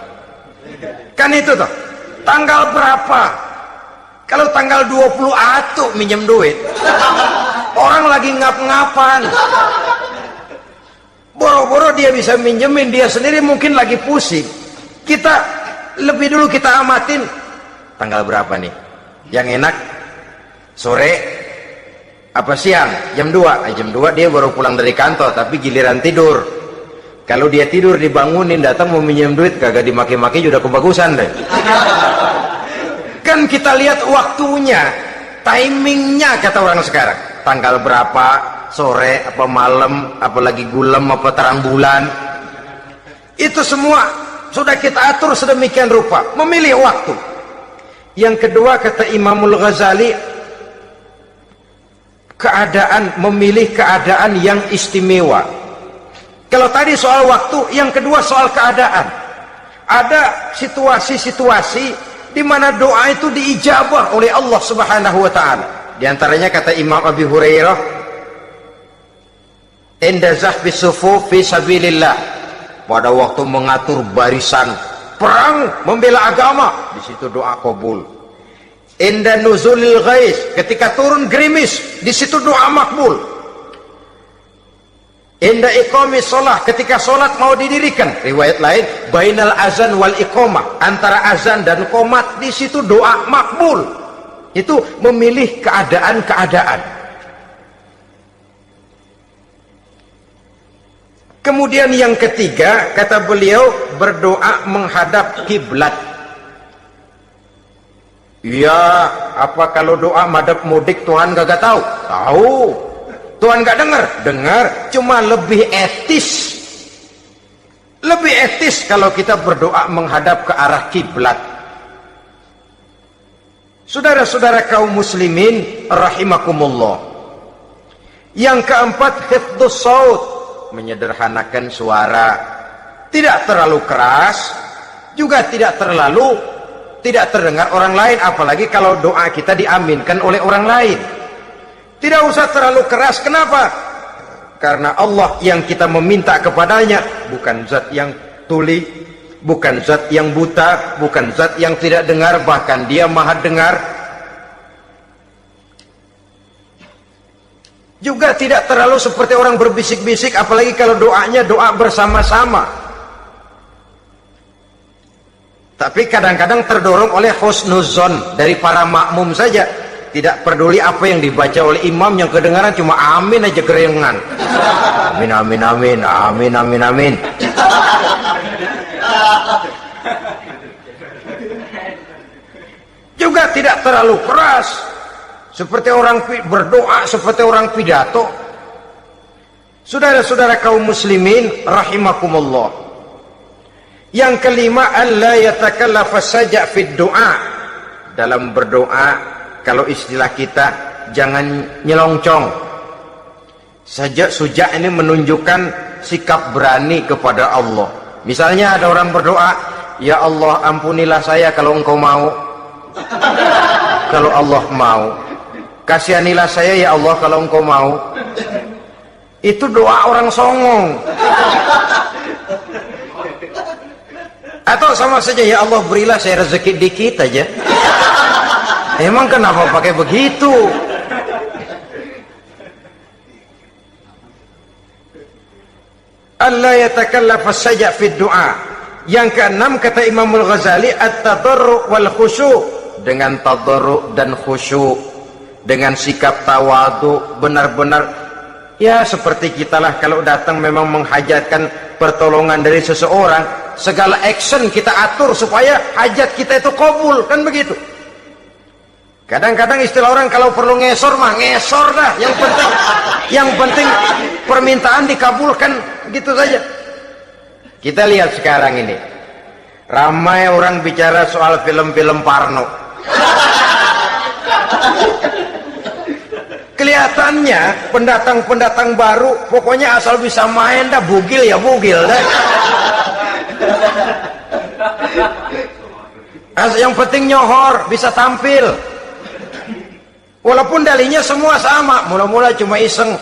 Kan itu toh, tanggal berapa? Kalau tanggal 20 atuh minjem duit, orang lagi ngap-ngapan, boro-boro dia bisa minjemin, dia sendiri mungkin lagi pusing. Kita lebih dulu kita amatin tanggal berapa nih yang enak, sore apa siang, jam 2. Jam 2 dia baru pulang dari kantor, tapi giliran tidur. Kalau dia tidur dibangunin, datang mau minjem duit, kagak dimaki-maki, sudah kebagusan deh. Kan kita lihat waktunya, timingnya, kata orang sekarang, tanggal berapa, sore apa malam, apalagi gulem apa terang bulan, itu semua sudah kita atur sedemikian rupa, memilih waktu. Yang kedua, kata Imamul Ghazali, memilih keadaan yang istimewa. Kalau tadi soal waktu, yang kedua soal keadaan. Ada situasi-situasi di mana doa itu diijabah oleh Allah Subhanahu wa taala. Di antaranya kata Imam Abi Hurairah, "Inda zahfi sufuf fi sabilillah." Pada waktu mengatur barisan perang membela agama, di situ doa kabul. Inda nuzulil ghais, ketika turun gerimis, di situ doa makbul. Inda iqamis shalah, ketika salat mau didirikan, riwayat lain bainal azan wal iqamah, antara azan dan qomat, di situ doa makbul. Itu memilih keadaan-keadaan. Kemudian yang ketiga, kata beliau, berdoa menghadap kiblat. Ya, apa kalau doa madhab mudik Tuhan gak tahu? Tahu. Tuhan gak dengar? Dengar, cuma lebih etis. Lebih etis kalau kita berdoa menghadap ke arah kiblat. Saudara-saudara kaum muslimin rahimakumullah. Yang keempat, hifdzus shaut, menyederhanakan suara. Tidak terlalu keras, juga tidak terdengar orang lain, apalagi kalau doa kita diaminkan oleh orang lain. Tidak usah terlalu keras. Kenapa? Karena Allah yang kita meminta kepadanya bukan zat yang tuli, bukan zat yang buta, bukan zat yang tidak dengar, bahkan dia maha dengar. Juga tidak terlalu seperti orang berbisik-bisik, apalagi kalau doanya doa bersama-sama. Tapi kadang-kadang terdorong oleh husnuzon dari para makmum saja. Tidak peduli apa yang dibaca oleh imam, yang kedengaran cuma amin aja gerengan. Amin, amin, amin, amin, amin, amin. Juga tidak terlalu keras, seperti orang berdoa, seperti orang pidato. Saudara-saudara kaum muslimin rahimakumullah. Yang kelima, alla yatakallafa saja fid doa. Dalam berdoa, kalau istilah kita, jangan nyelongcong. Sajak ini menunjukkan sikap berani kepada Allah. Misalnya ada orang berdoa, ya Allah ampunilah saya kalau engkau mau. Kalau Allah mau. Kasihanilah saya ya Allah kalau engkau mau. Itu doa orang songong. Atau sama saja, ya Allah berilah saya rezeki dikit aja. Emang kenapa pakai begitu? Allah yatakallafa saja fi doa. Yang keenam, kata Imamul Ghazali, at-tadarru' wal khusyu', dengan tadarru' dan khusyuk, dengan sikap tawadu, benar-benar ya seperti kitalah kalau datang memang menghajatkan pertolongan dari seseorang, segala action kita atur supaya hajat kita itu kabul, kan begitu. Kadang-kadang istilah orang kalau perlu ngesor mah ngesor dah, yang penting permintaan dikabulkan, gitu saja. Kita lihat sekarang ini, ramai orang bicara soal film-film Parno. Kelihatannya pendatang-pendatang baru, pokoknya asal bisa main dah, bugil ya bugil dah. Yang penting nyohor, bisa tampil. Walaupun dalihnya semua sama, mula-mula cuma iseng.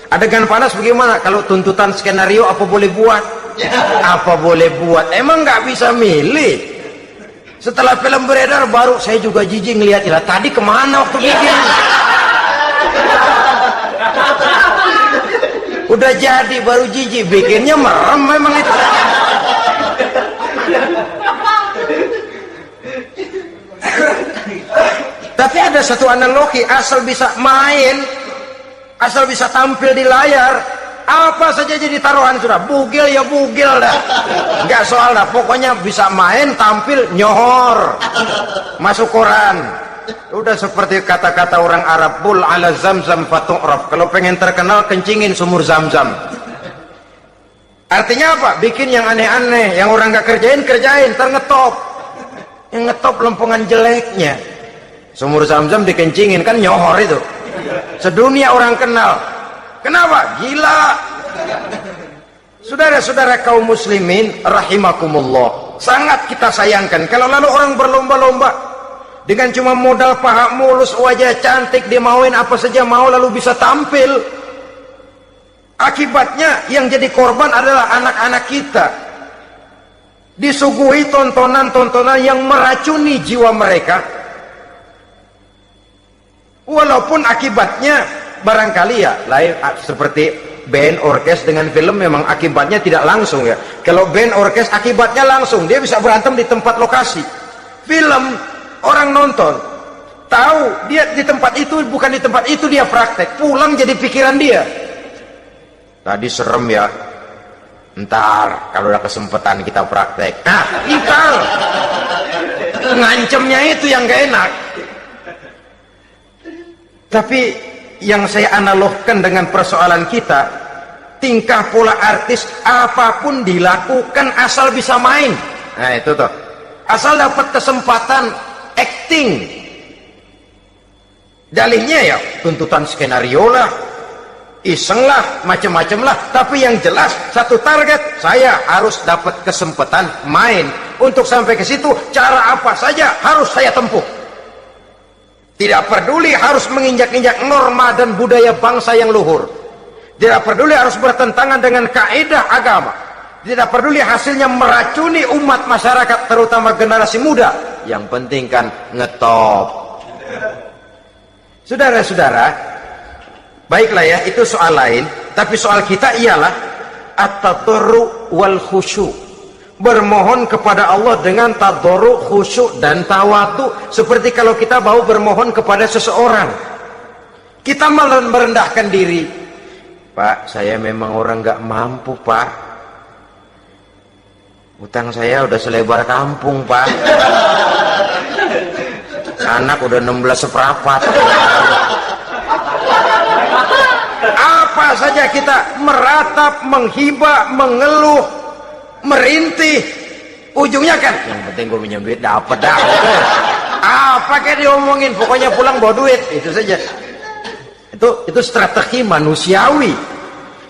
Adegan panas bagaimana? Kalau tuntutan skenario apa boleh buat? Apa boleh buat? Emang nggak bisa milih. Setelah film beredar baru saya juga jijik ngeliat, ya tadi kemana waktu bikin? Udah jadi baru jijik, bikinnya merem memang itu. Tapi ada satu analogi, asal bisa main, asal bisa tampil di layar, apa saja jadi taruhan sudah. Bugil ya bugil dah, nggak soal dah, pokoknya bisa main, tampil, nyohor, masuk koran. Udah seperti kata-kata orang Arab, bul ala zamzam fatu'raf. Kalau pengen terkenal, kencingin sumur Zamzam. Artinya apa? Bikin yang aneh-aneh, yang orang nggak kerjain, ngetop. Yang ngetop lempengan jeleknya. Sumur Zamzam dikencingin, kan nyohor itu. Sedunia orang kenal. Kenapa? Gila. Saudara-saudara kaum muslimin rahimakumullah, sangat kita sayangkan kalau lalu orang berlomba-lomba dengan cuma modal paha mulus, wajah cantik, dia mauin apa saja mau lalu bisa tampil. Akibatnya yang jadi korban adalah anak-anak kita, disuguhi tontonan-tontonan yang meracuni jiwa mereka. Walaupun akibatnya barangkali ya lain, seperti band orkes dengan film memang akibatnya tidak langsung ya. Kalau band orkes akibatnya langsung, dia bisa berantem di tempat lokasi. Film orang nonton tahu dia di tempat itu, bukan di tempat itu dia praktek, pulang jadi pikiran dia, tadi serem ya, ntar kalau ada kesempatan kita praktek. Nah kita ngancemnya itu yang gak enak. Tapi yang saya analogkan dengan persoalan kita, tingkah pola artis apapun dilakukan asal bisa main. Nah itu tuh, asal dapat kesempatan acting. Dalihnya ya tuntutan skenario lah, iseng lah, macam-macam lah. Tapi yang jelas satu target, saya harus dapat kesempatan main. Untuk sampai ke situ, cara apa saja harus saya tempuh. Tidak peduli harus menginjak-injak norma dan budaya bangsa yang luhur. Tidak peduli harus bertentangan dengan kaidah agama. Tidak peduli hasilnya meracuni umat masyarakat, terutama generasi muda. Yang penting kan ngetop. Saudara-saudara, baiklah ya, itu soal lain. Tapi soal kita ialah at-tadarru wal khusyu'. Bermohon kepada Allah dengan tadarru, khusyuk dan tawadu. Seperti kalau kita mau bermohon kepada seseorang, kita malah merendahkan diri. Pak, saya memang orang gak mampu Pak, utang saya udah selebar kampung Pak, anak udah 16 seperempat. Apa saja kita meratap, menghibah, mengeluh, merintih, ujungnya kan yang penting gue minjem duit dapat dah. Apa kayak diomongin, pokoknya pulang bawa duit, itu saja. Itu strategi manusiawi.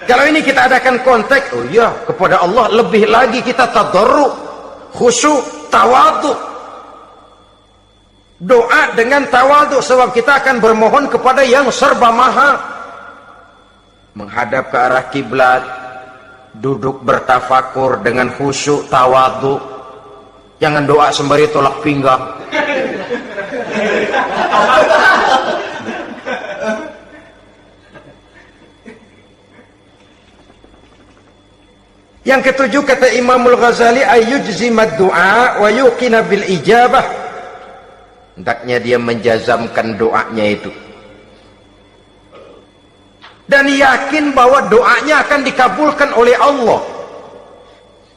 Kalau ini kita adakan konteks, oh iya, kepada Allah lebih lagi kita tadarru, khusyuk, tawadhu. Doa dengan tawadhu, sebab kita akan bermohon kepada yang serba maha. Menghadap ke arah kiblat, duduk bertafakur dengan khusyuk, tawadhu. Jangan doa sembari tolak pinggang. Yang ketujuh, kata Imamul Ghazali, ayyujzimad du'a wa yuqina bil ijabah. Hendaknya dia menjazamkan doanya itu dan yakin bahwa doanya akan dikabulkan oleh Allah.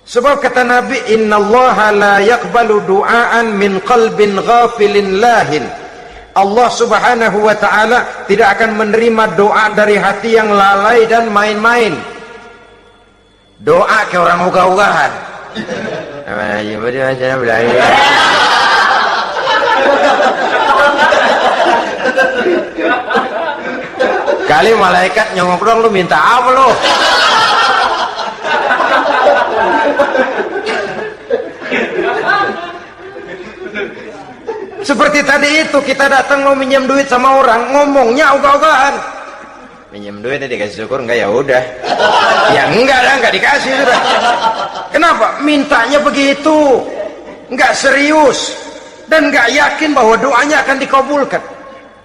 Sebab kata Nabi, innallaha la yaqbalu du'aan min qalbin ghafilin lahin. Allah subhanahu wa ta'ala tidak akan menerima doa dari hati yang lalai dan main-main. Doa ke orang ugah-ugahan. Kali malaikat nyongok dong, lu minta apa lu? Seperti tadi itu, kita datang mau minjem duit sama orang, ngomongnya ogah-ogahan. Minjem duit dikasih syukur, enggak ya udah. Ya enggak lah, enggak dikasih sudah. Kenapa? Mintanya begitu. Enggak serius dan enggak yakin bahwa doanya akan dikabulkan.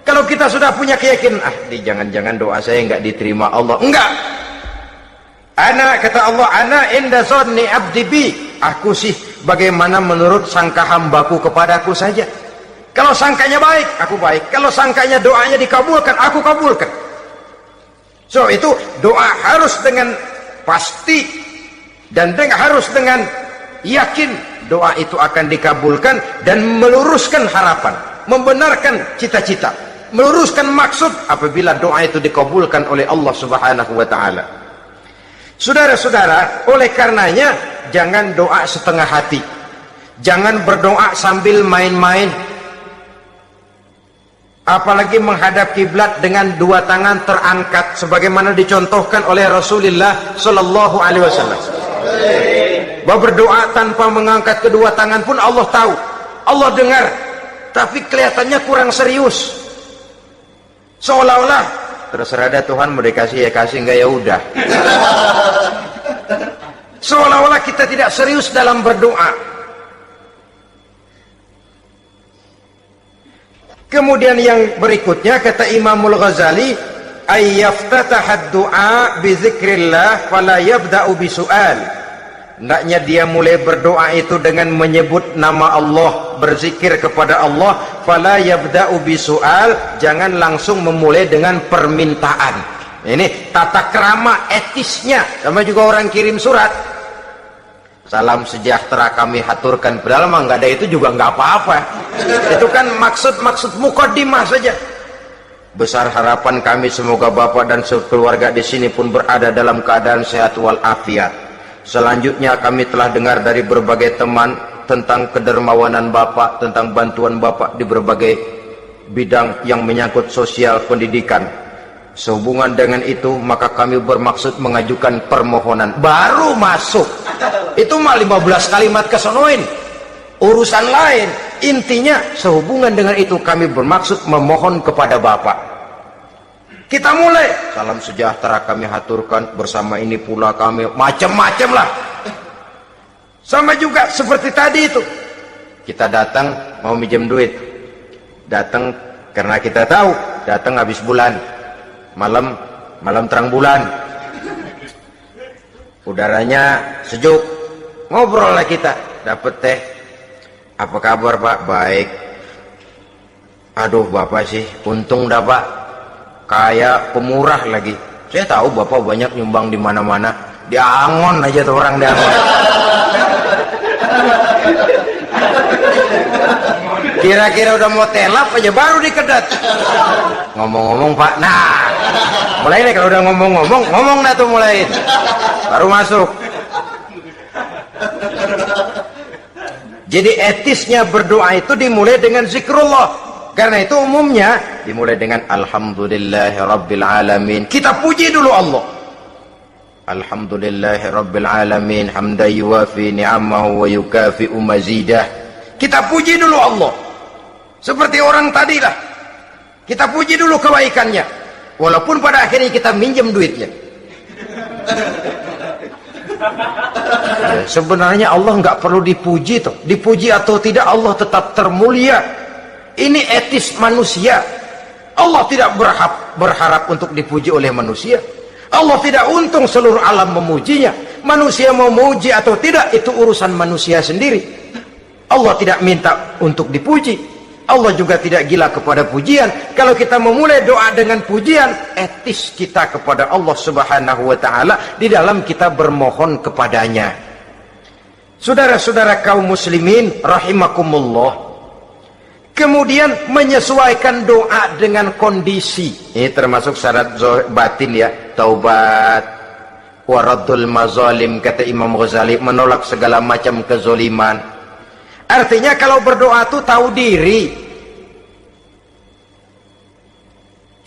Kalau kita sudah punya keyakinan, jangan-jangan doa saya enggak diterima Allah. Enggak. Ana, kata Allah, ana inda zanni abdi bi. Aku sih bagaimana menurut sangka hambaku kepadaku saja. Kalau sangkanya baik, aku baik. Kalau sangkanya doanya dikabulkan, aku kabulkan. So itu doa harus dengan pasti dan harus dengan yakin doa itu akan dikabulkan dan meluruskan harapan, membenarkan cita-cita, meluruskan maksud apabila doa itu dikabulkan oleh Allah Subhanahu wa taala. Saudara-saudara, oleh karenanya jangan doa setengah hati. Jangan berdoa sambil main-main. Apalagi menghadap kiblat dengan dua tangan terangkat sebagaimana dicontohkan oleh Rasulullah sallallahu alaihi wasallam. Bahwa berdoa tanpa mengangkat kedua tangan pun Allah tahu, Allah dengar, tapi kelihatannya kurang serius. Seolah-olah terserah dah Tuhan, mau dikasih ya kasih, enggak ya udah. Seolah-olah kita tidak serius dalam berdoa. Kemudian yang berikutnya kata Imamul Ghazali, ayyaftataha du'a bi dzikrillah fala yabda'u bi su'al. Hendaknya dia mulai berdoa itu dengan menyebut nama Allah, berzikir kepada Allah, fala yabda'u bi su'al, jangan langsung memulai dengan permintaan. Ini tata krama etisnya. Sama juga orang kirim surat, salam sejahtera kami haturkan, padahal mah nggak ada itu juga nggak apa-apa. Itu kan maksud mukaddimah saja. Besar harapan kami semoga Bapak dan sekeluarga di sini pun berada dalam keadaan sehat walafiat. Selanjutnya kami telah dengar dari berbagai teman tentang kedermawanan Bapak, tentang bantuan Bapak di berbagai bidang yang menyangkut sosial pendidikan. Sehubungan dengan itu maka kami bermaksud mengajukan permohonan. Baru masuk itu mah 15 kalimat kesonoin, urusan lain. Intinya sehubungan dengan itu kami bermaksud memohon kepada Bapak. Kita mulai, salam sejahtera kami haturkan, bersama ini pula kami, macam-macam lah. Sama juga seperti tadi itu, kita datang mau minjem duit, datang karena kita tahu datang habis bulan, malam terang bulan, udaranya sejuk, ngobrol lah kita, dapet teh. Apa kabar Pak? Baik. Aduh Bapak sih untung dah Pak, kayak pemurah lagi. Saya tahu Bapak banyak nyumbang di mana-mana. Di Angon aja tuh orang di Angon. Kira-kira udah mau telap aja baru dikedat. Ngomong-ngomong Pak, nah mulai nih kalau udah ngomong dah tuh mulai, baru masuk. Jadi etisnya berdoa itu dimulai dengan zikrullah. Karena itu umumnya dimulai dengan alhamdulillahirabbil alamin. Kita puji dulu Allah. Alhamdulillahirabbil alamin hamdan yuwafi ni'amahu wa yukafi'u mazidah. Kita puji dulu Allah. Seperti orang tadi lah. Kita puji dulu kebaikannya. Walaupun pada akhirnya kita minjem duitnya. Ya, sebenarnya Allah nggak perlu dipuji toh. Dipuji atau tidak Allah tetap termulia. Ini etis manusia. Allah tidak berharap untuk dipuji oleh manusia. Allah tidak untung seluruh alam memujinya. Manusia mau memuji atau tidak itu urusan manusia sendiri. Allah tidak minta untuk dipuji. Allah juga tidak gila kepada pujian. Kalau kita memulai doa dengan pujian, etis kita kepada Allah Subhanahu wa taala di dalam kita bermohon kepadanya. Saudara-saudara kaum muslimin rahimakumullah. Kemudian menyesuaikan doa dengan kondisi. Ini termasuk syarat batin ya, taubat, waraddul mazalim, kata Imam Ghazali, menolak segala macam kezoliman. Artinya kalau berdoa itu tahu diri.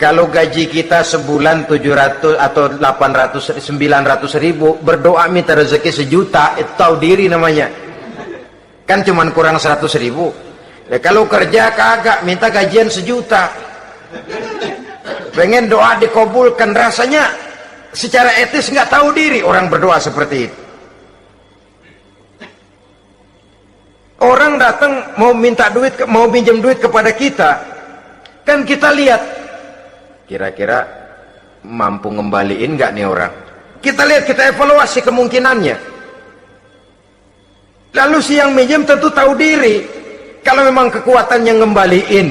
Kalau gaji kita sebulan 700 atau 800, 900 ribu, berdoa minta rezeki 1 juta, itu tahu diri namanya. Kan cuman kurang 100 ribu. Ya, kalau kerja kagak, minta gajian 1 juta. Pengen doa dikabulkan, rasanya secara etis nggak tahu diri orang berdoa seperti itu. Orang datang mau minta duit, mau pinjam duit kepada kita, kan kita lihat kira-kira mampu ngembaliin nggak nih orang. Kita lihat, kita evaluasi kemungkinannya. Lalu si yang minjem tentu tahu diri. Kalau memang kekuatannya ngembaliin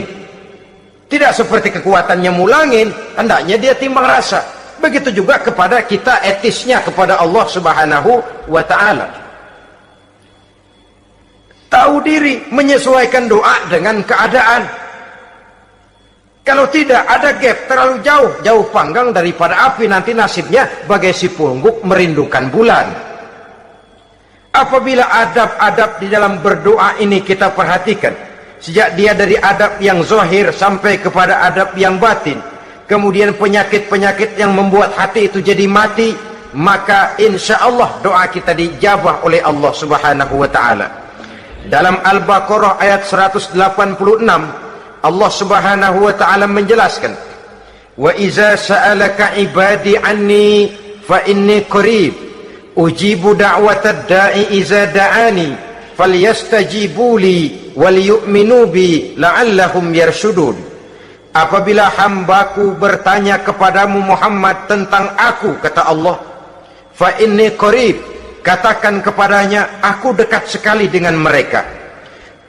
tidak seperti kekuatannya mulangin, hendaknya dia timbang rasa. Begitu juga kepada kita etisnya kepada Allah Subhanahu wa ta'ala. Tahu diri, menyesuaikan doa dengan keadaan. Kalau tidak, ada gap terlalu jauh panggang daripada api, nanti nasibnya bagai si pungguk merindukan bulan. Apabila adab-adab di dalam berdoa ini kita perhatikan, sejak dia dari adab yang zahir sampai kepada adab yang batin, kemudian penyakit-penyakit yang membuat hati itu jadi mati, maka insya Allah doa kita dijabah oleh Allah Subhanahu wa ta'ala. Dalam Al-Baqarah ayat 186, Allah Subhanahu wa ta'ala menjelaskan, wa iza sa'alaka ibadi anni fa inni qarib ujibu da'watad da'i iza da'ani falyastajibu li wal yu'minu bi la'allahum yarshudun. Apabila hambaku bertanya kepadamu Muhammad tentang aku, kata Allah, fa inni qarib, katakan kepadanya, aku dekat sekali dengan mereka.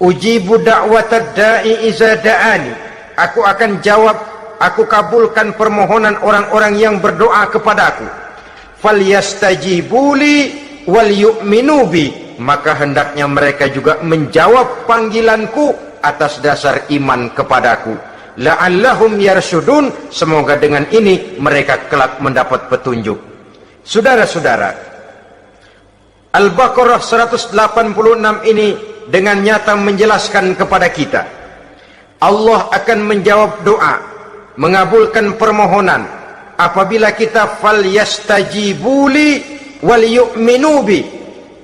Ujibu da'watad da'i iza da'ani, aku akan jawab, aku kabulkan permohonan orang-orang yang berdoa kepadaku. Falyastajibuli wal yu'minu bi, maka hendaknya mereka juga menjawab panggilanku atas dasar iman kepadaku. La'allahum yarshudun, semoga dengan ini mereka kelak mendapat petunjuk. Saudara-saudara, Al-Baqarah 186 ini dengan nyata menjelaskan kepada kita, Allah akan menjawab doa, mengabulkan permohonan apabila kita falyastajibuli wal yu'minu bi,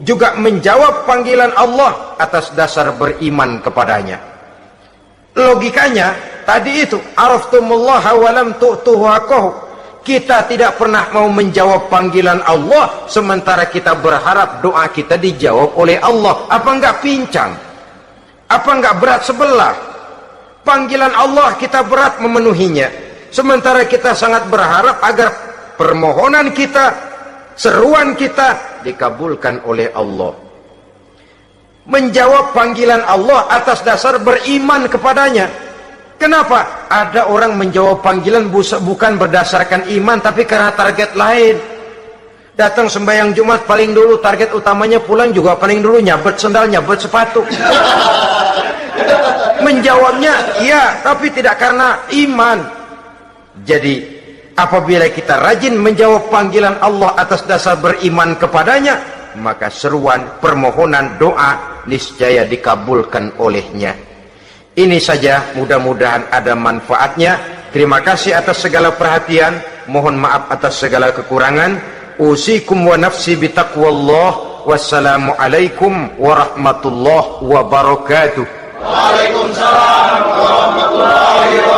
juga menjawab panggilan Allah atas dasar beriman kepadanya. Logikanya tadi itu, araftumullaha wa lam tu'tuhu haqqahu. Kita tidak pernah mau menjawab panggilan Allah, sementara kita berharap doa kita dijawab oleh Allah. Apa enggak pincang? Apa enggak berat sebelah? Panggilan Allah kita berat memenuhinya, sementara kita sangat berharap agar permohonan kita, seruan kita dikabulkan oleh Allah. Menjawab panggilan Allah atas dasar beriman kepadanya. Kenapa? Ada orang menjawab panggilan bukan berdasarkan iman, tapi karena target lain. Datang sembahyang Jumat paling dulu, target utamanya pulang juga paling dulu nyabet sendal, nyabet sepatu. Menjawabnya iya, tapi tidak karena iman. Jadi apabila kita rajin menjawab panggilan Allah atas dasar beriman kepadanya, maka seruan, permohonan, doa niscaya dikabulkan olehnya. Ini saja, mudah-mudahan ada manfaatnya. Terima kasih atas segala perhatian, mohon maaf atas segala kekurangan. Usikum wa nafsi bitaqwallah. Wassalamualaikum warahmatullahi wabarakatuh. Waalaikumsalam warahmatullahi wabarakatuh.